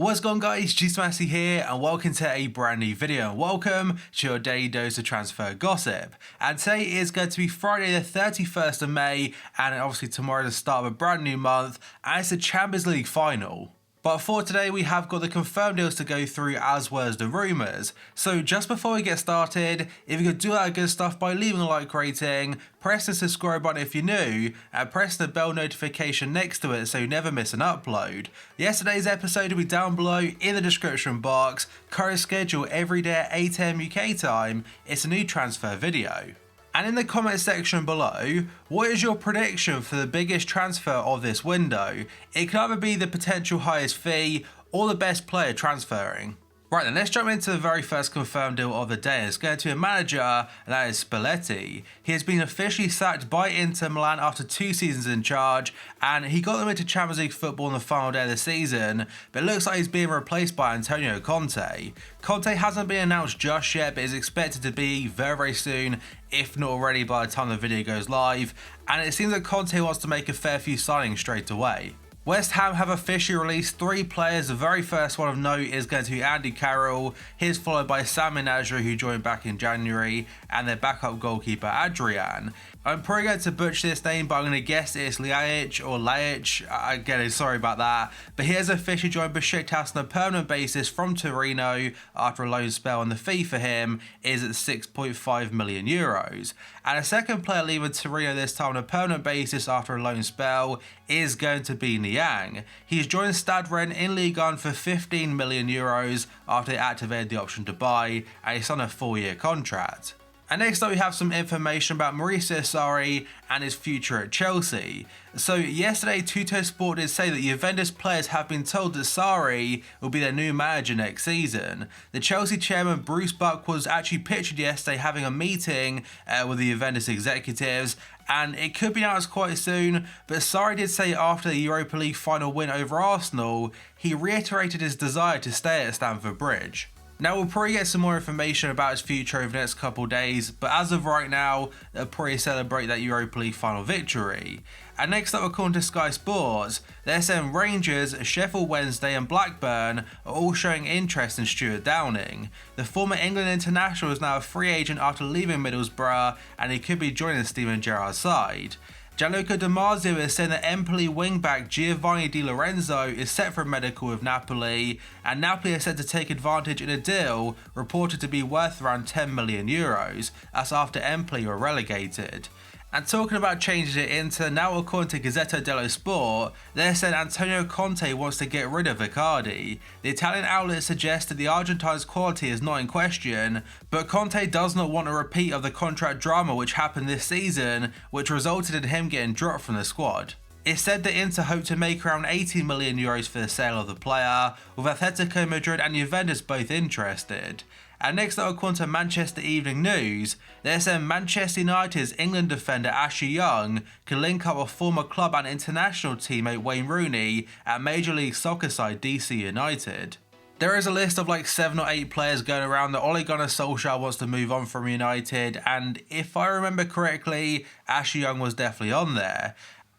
What's going on, guys? G-Smassy here and welcome to a brand new video. Welcome to your daily dose of transfer gossip. And today is going to be Friday the 31st of May, and obviously tomorrow is the start of a brand new month and it's the Champions League final. But for today we have got the confirmed deals to go through as well as the rumours. So just before we get started, if you could do that good stuff by leaving a like rating, press the subscribe button if you're new, and press the bell notification next to it so you never miss an upload. Yesterday's episode will be down below in the description box. Current schedule every day at 8 AM UK time. It's a new transfer video. And in the comment section below, what is your prediction for the biggest transfer of this window? It could either be the potential highest fee or the best player transferring. Right then, let's jump into the very first confirmed deal of the day. It's going to be a manager, and that is Spalletti. He has been officially sacked by Inter Milan after 2 seasons in charge, and he got them into Champions League football on the final day of the season, but it looks like he's being replaced by Antonio Conte. Conte hasn't been announced just yet, but is expected to be very soon, if not already by the time the video goes live, and it seems that Conte wants to make a fair few signings straight away. West Ham have officially released 3 players. The very first one of note is going to be Andy Carroll. He's followed by Sam Menagerie, who joined back in January, and their backup goalkeeper Adrian. I'm probably going to butcher this name, but I'm going to guess it's Ljajic or Ljajic. Again, sorry about that. But he has officially joined Besiktas on a permanent basis from Torino after a loan spell, and the fee for him is at 6.5 million euros. And a second player leaving Torino this time on a permanent basis after a loan spell is going to be Niang. He's joined Stade Rennes in Ligue 1 for 15 million euros after they activated the option to buy, and he's on a 4-year contract. And next up we have some information about Maurizio Sarri and his future at Chelsea. So yesterday Tuttosport did say that Juventus players have been told that Sarri will be their new manager next season. The Chelsea chairman Bruce Buck was actually pictured yesterday having a meeting with the Juventus executives, and it could be announced quite soon, but Sarri did say after the Europa League final win over Arsenal, he reiterated his desire to stay at Stamford Bridge. Now we'll probably get some more information about his future over the next couple of days, but as of right now, they'll probably celebrate that Europa League final victory. And next up, according to Sky Sports, they're saying Rangers, Sheffield Wednesday and Blackburn are all showing interest in Stuart Downing. The former England international is now a free agent after leaving Middlesbrough, and he could be joining Steven Gerrard's side. Gianluca Di Marzio is saying that Empoli wingback Giovanni Di Lorenzo is set for a medical with Napoli, and Napoli is said to take advantage in a deal reported to be worth around 10 million euros. That's after Empoli were relegated. And talking about changes at Inter, now according to Gazzetta dello Sport, they're saying Antonio Conte wants to get rid of Icardi. The Italian outlet suggests that the Argentine's quality is not in question, but Conte does not want a repeat of the contract drama which happened this season, which resulted in him getting dropped from the squad. It's said that Inter hope to make around 80 million euros for the sale of the player, with Atletico Madrid and Juventus both interested. And next up, according to Manchester Evening News, they're saying Manchester United's England defender Ashley Young can link up with former club and international teammate Wayne Rooney at Major League Soccer side DC United. There is a list of like 7 or 8 players going around that Ole Gunnar Solskjaer wants to move on from United, and if I remember correctly, Ashley Young was definitely on there.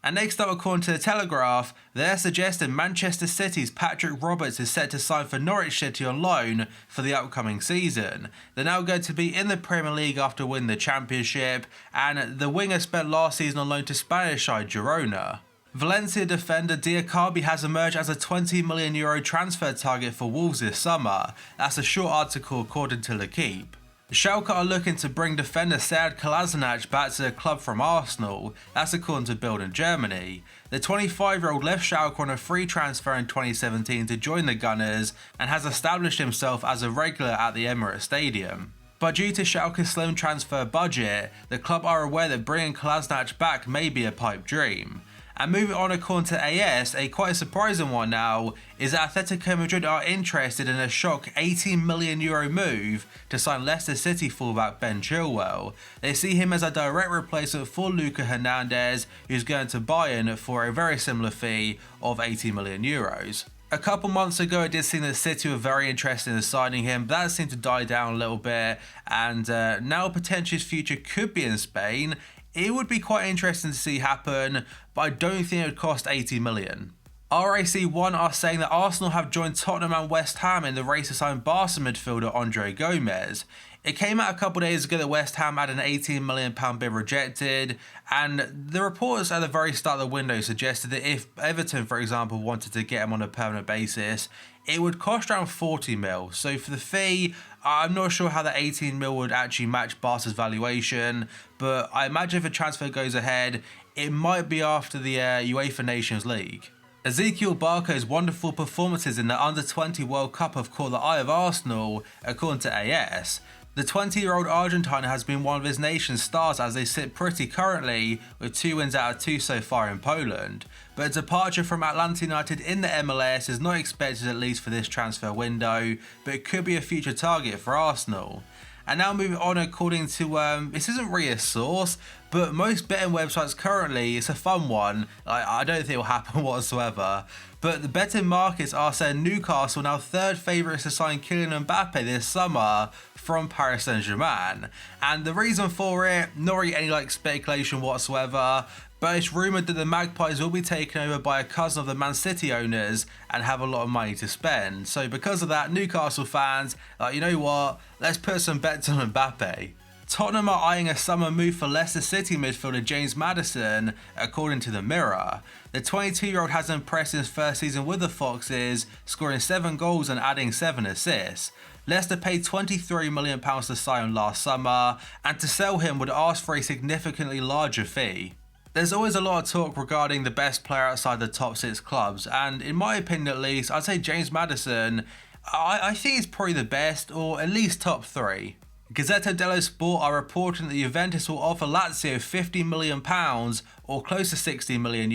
And next up, according to the Telegraph, they're suggesting Manchester City's Patrick Roberts is set to sign for Norwich City on loan for the upcoming season. They're now going to be in the Premier League after winning the Championship, and the winger spent last season on loan to Spanish side Girona. Valencia defender Diakabi has emerged as a 20 million euro transfer target for Wolves this summer. That's a short article according to L'Equipe. Schalke are looking to bring defender Sead Kolasinac back to the club from Arsenal. That's according to Bild in Germany. The 25-year-old left Schalke on a free transfer in 2017 to join the Gunners and has established himself as a regular at the Emirates Stadium. But due to Schalke's slim transfer budget, the club are aware that bringing Kolasinac back may be a pipe dream. And moving on, according to AS, a quite surprising one now is that Atletico Madrid are interested in a shock 18 million euro move to sign Leicester City fullback Ben Chilwell. They see him as a direct replacement for Lucas Hernandez, who's going to Bayern for a very similar fee of 80 million euros. A couple months ago, it did seem that City were very interested in signing him, but that seemed to die down a little bit, and now potentially his future could be in Spain. It would be quite interesting to see happen, but I don't think it would cost 80 million. RAC1 are saying that Arsenal have joined Tottenham and West Ham in the race to sign Barca midfielder Andre Gomes. It came out a couple of days ago that West Ham had an £18 million bid rejected, and the reports at the very start of the window suggested that if Everton, for example, wanted to get him on a permanent basis, it would cost around 40 mil. So for the fee, I'm not sure how the 18 mil would actually match Barca's valuation, but I imagine if a transfer goes ahead, it might be after the UEFA Nations League. Ezequiel Barco's wonderful performances in the Under-20 World Cup have caught the eye of Arsenal, according to AS. The 20-year-old Argentine has been one of his nation's stars as they sit pretty currently, with 2 wins out of 2 so far in Poland. But a departure from Atlanta United in the MLS is not expected, at least for this transfer window, but it could be a future target for Arsenal. And now moving on, according to, this isn't really a source, but most betting websites currently, it's a fun one, I don't think it will happen whatsoever, but the betting markets are saying Newcastle now third favourites to sign Kylian MBAPPE this summer from Paris Saint-Germain. And the reason for it, not really any speculation whatsoever, but it's rumoured that the Magpies will be taken over by a cousin of the Man City owners and have a lot of money to spend. So because of that, Newcastle fans, you know what, let's put some bets on Mbappe. Tottenham are eyeing a summer move for Leicester City midfielder James Maddison, according to the Mirror. The 22-year-old has impressed in his first season with the Foxes, scoring 7 goals and adding 7 assists. Leicester paid £23 million to sign him last summer, and to sell him would ask for a significantly larger fee. There's always a lot of talk regarding the best player outside the top 6 clubs, and in my opinion at least, I'd say James Maddison, I think he's probably the best, or at least top 3. Gazzetta dello Sport are reporting that Juventus will offer Lazio £50 million or close to €60 million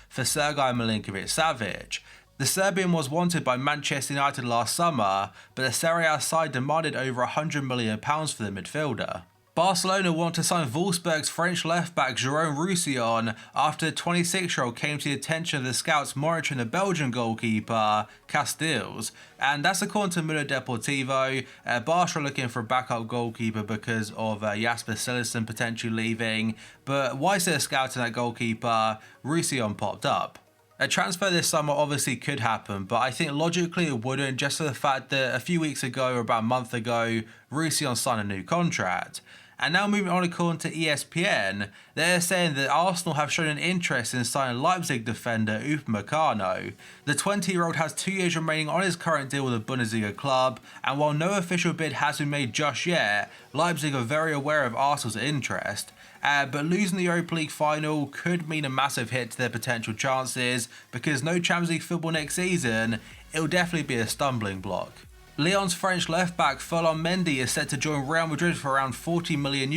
for Sergej Milinkovic-Savic. The Serbian was wanted by Manchester United last summer, but the Serie A side demanded over £100 million for the midfielder. Barcelona want to sign Wolfsburg's French left-back Jérôme Roussillon after the 26-year-old came to the attention of the scouts monitoring the Belgian goalkeeper Castells, and that's according to Mundo Deportivo. Barca are looking for a backup goalkeeper because of Jasper Cillessen potentially leaving, but why is there scouting that goalkeeper? Roussillon popped up. A transfer this summer obviously could happen, but I think logically it wouldn't, just for the fact that a few weeks ago, or about a month ago, Roussillon signed a new contract. And now moving on, according to ESPN, they're saying that Arsenal have shown an interest in signing Leipzig defender Upamecano. The 20-year-old has 2 years remaining on his current deal with a Bundesliga club, and while no official bid has been made just yet, Leipzig are very aware of Arsenal's interest. But losing the Europa League final could mean a massive hit to their potential chances, because no Champions League football next season, it'll definitely be a stumbling block. Lyon's French left-back Ferland Mendy is set to join Real Madrid for around €40 million,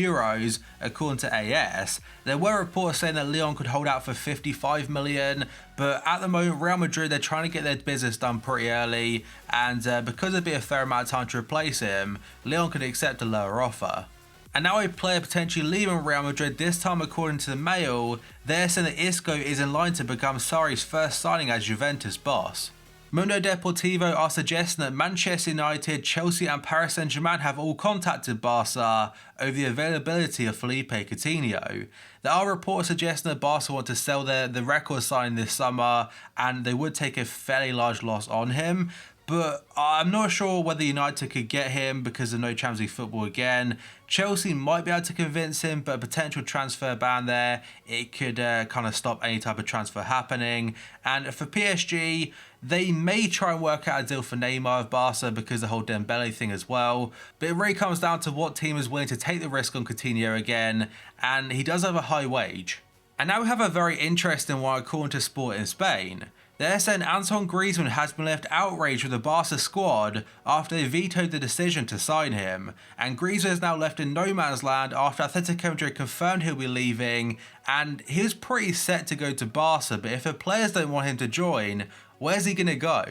according to AS. There were reports saying that Lyon could hold out for $55 million, but at the moment Real Madrid, they're trying to get their business done pretty early, and because there'd be a fair amount of time to replace him, Lyon could accept a lower offer. And now a player potentially leaving Real Madrid, this time according to the Mail, they're saying that Isco is in line to become Sarri's first signing as Juventus boss. Mundo Deportivo are suggesting that Manchester United, Chelsea and Paris Saint-Germain have all contacted Barca over the availability of Felipe Coutinho. There are reports suggesting that Barca want to sell the record signing this summer, and they would take a fairly large loss on him. But I'm not sure whether United could get him because of no Champions League football again. Chelsea might be able to convince him, but a potential transfer ban there, it could kind of stop any type of transfer happening. And for PSG, they may try and work out a deal for Neymar of Barca because of the whole Dembele thing as well. But it really comes down to what team is willing to take the risk on Coutinho again, and he does have a high wage. And now we have a very interesting one according to Sport in Spain. They're saying Antoine Griezmann has been left outraged with the Barca squad after they vetoed the decision to sign him, and Griezmann is now left in no man's land after Atletico Madrid confirmed he'll be leaving, and he was pretty set to go to Barca, but if the players don't want him to join, where's he going to go?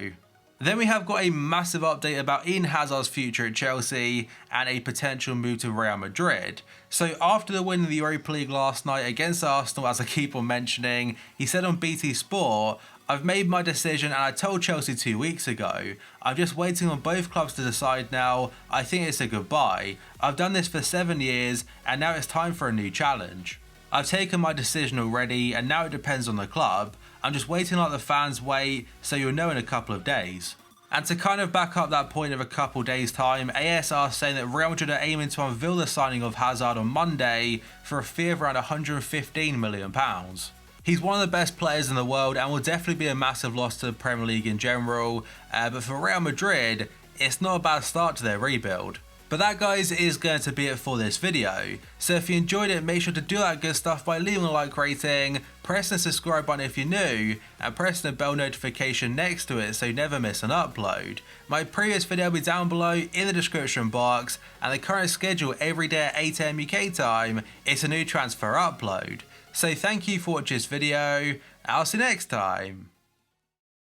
Then we have got a massive update about Eden Hazard's future at Chelsea and a potential move to Real Madrid. So after the win of the Europa League last night against Arsenal, as I keep on mentioning, he said on BT Sport, "I've made my decision and I told Chelsea 2 weeks ago. I'm just waiting on both clubs to decide now. I think it's a goodbye. I've done this for 7 years and now it's time for a new challenge. I've taken my decision already and now it depends on the club. I'm just waiting like the fans wait, so you'll know in a couple of days. And to kind of back up that point of a couple days time, AS are saying that Real Madrid are aiming to unveil the signing of Hazard on Monday for a fee of around £115 million. He's one of the best players in the world and will definitely be a massive loss to the Premier League in general, but for Real Madrid, it's not a bad start to their rebuild. But that, guys, is going to be it for this video. So if you enjoyed it, make sure to do that good stuff by leaving a like rating, pressing the subscribe button if you're new, and pressing the bell notification next to it so you never miss an upload. My previous video will be down below in the description box, and the current schedule every day at 8 AM UK time is a new transfer upload. So thank you for watching this video, I'll see you next time.